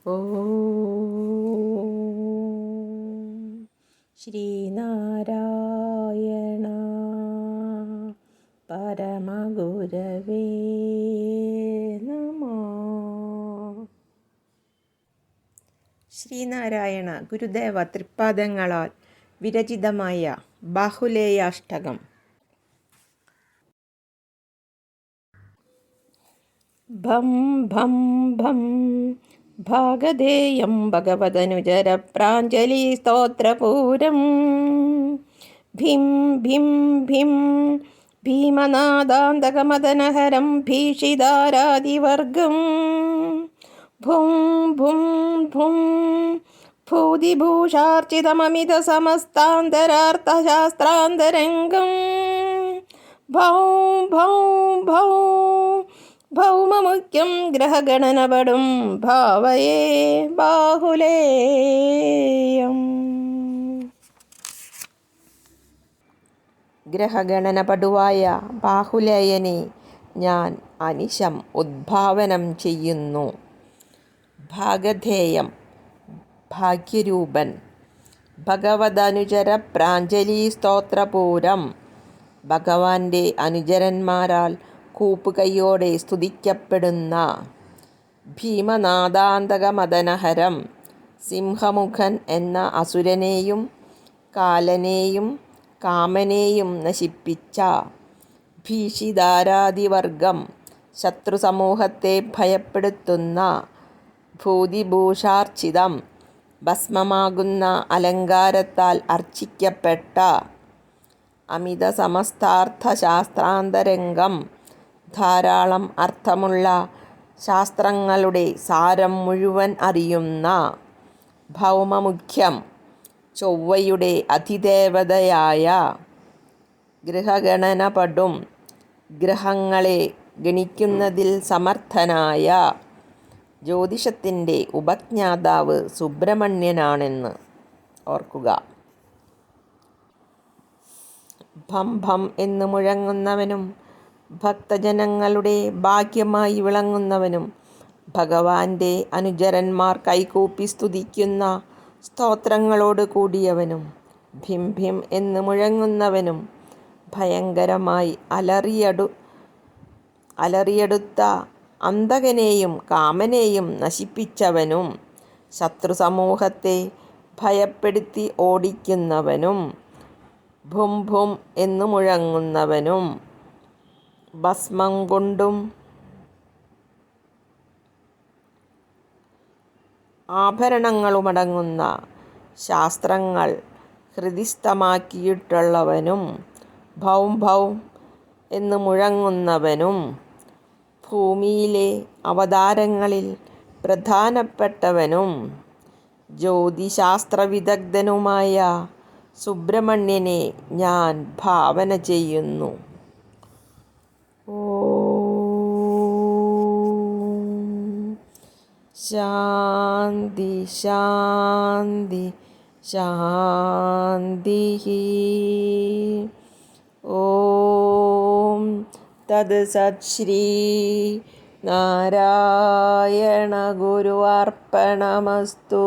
ഓം ശ്രീനാരായണ പരമഗുരവേ നമഃ. ശ്രീനാരായണ ഗുരുദേവ തൃപ്പാദങ്ങളാൽ വിരചിതമായ ബാഹുലേയാഷ്ടകം. ഭം ഭം ഭം ഭാഗധേയം ഭഗവദനുചര പ്രാഞ്ജലി സ്തോത്രപൂരം. ഭീം ഭീം ഭീം ഭീമനാദാന്തകമദനഹരം ഭീഷിതാരാദിവർഗം. ഭും ഭും ഭും ഭൂതിഭൂഷാർച്ചിതമമിത സമസ്താന്തരാർത്ഥശാസ്ത്രാന്തരംഗം. ഭൗ ഭൗ ഭൗ ഭൗമമുഖ്യം ഗ്രഹഗണനപടും ഭാവയേ ബാഹുലേയം. ഗ്രഹഗണനപടുവായ ബാഹുലേയനെ ഞാൻ അനിശം ഉദ്ഭാവനം ചെയ്യുന്നു. ഭാഗധേയം ഭാഗ്യരൂപൻ. ഭഗവദനുചര പ്രാഞ്ജലി സ്തോത്രപൂരം. ഭഗവാന്റെ അനുചരന്മാരാൽ കൂപ്പുകൈയോടെ സ്തുതിക്കപ്പെടുന്ന. ഭീമനാദാന്തകമദനഹരം സിംഹമുഖൻ എന്ന അസുരനെയും കാലനെയും കാമനെയും നശിപ്പിച്ച. ഭീഷിതാരാദിവർഗം ശത്രുസമൂഹത്തെ ഭയപ്പെടുത്തുന്ന. ഭൂതിഭൂഷാർച്ചിതം ഭസ്മമാകുന്ന അലങ്കാരത്താൽ അർച്ചിക്കപ്പെട്ട. അമിത സമസ്താർത്ഥശാസ്ത്രാന്തരംഗം ധാരാളം അർത്ഥമുള്ള ശാസ്ത്രങ്ങളുടെ സാരം മുഴുവൻ അറിയുന്ന. ഭൗമമുഖ്യം ചൊവ്വയുടെ അധിദേവതയായ. ഗ്രഹഗണനപടും ഗ്രഹങ്ങളെ ഗണിക്കുന്നതിൽ സമർത്ഥനായ. ജ്യോതിഷത്തിൻ്റെ ഉപജ്ഞാതാവ് സുബ്രഹ്മണ്യനാണെന്ന് ഓർക്കുക. ഭം ഭം എന്ന് മുഴങ്ങുന്നവനും ഭക്തജനങ്ങളുടെ ഭാഗ്യമായി വിളങ്ങുന്നവനും ഭഗവാന്റെ അനുചരന്മാർ കൈകൂപ്പി സ്തുതിക്കുന്ന സ്തോത്രങ്ങളോട് കൂടിയവനും. ഭീം ഭീം എന്ന് മുഴങ്ങുന്നവനും ഭയങ്കരമായി അലറിയെടുത്ത അന്തകനെയും കാമനെയും നശിപ്പിച്ചവനും. ശത്രുസമൂഹത്തെ ഭയപ്പെടുത്തി ഓടിക്കുന്നവനും. ഭും ഭും എന്ന് മുഴങ്ങുന്നവനും ഭസ്മം കൊണ്ടും ആഭരണങ്ങളുമടങ്ങുന്ന ശാസ്ത്രങ്ങൾ ഹൃദിസ്ഥമാക്കിയിട്ടുള്ളവനും. ഭൗം ഭൗം എന്ന് മുഴങ്ങുന്നവനും ഭൂമിയിലെ അവതാരങ്ങളിൽ പ്രധാനപ്പെട്ടവനും ജ്യോതിശാസ്ത്രവിദഗ്ധനുമായ സുബ്രഹ്മണ്യനെ ഞാൻ ഭാവന ചെയ്യുന്നു. ഓം ശാന്തി ശാന്തി ശാന്തി. ഓം തത് സത്. ശ്രീ നാരായണ ഗുരു അർപ്പണമസ്തു.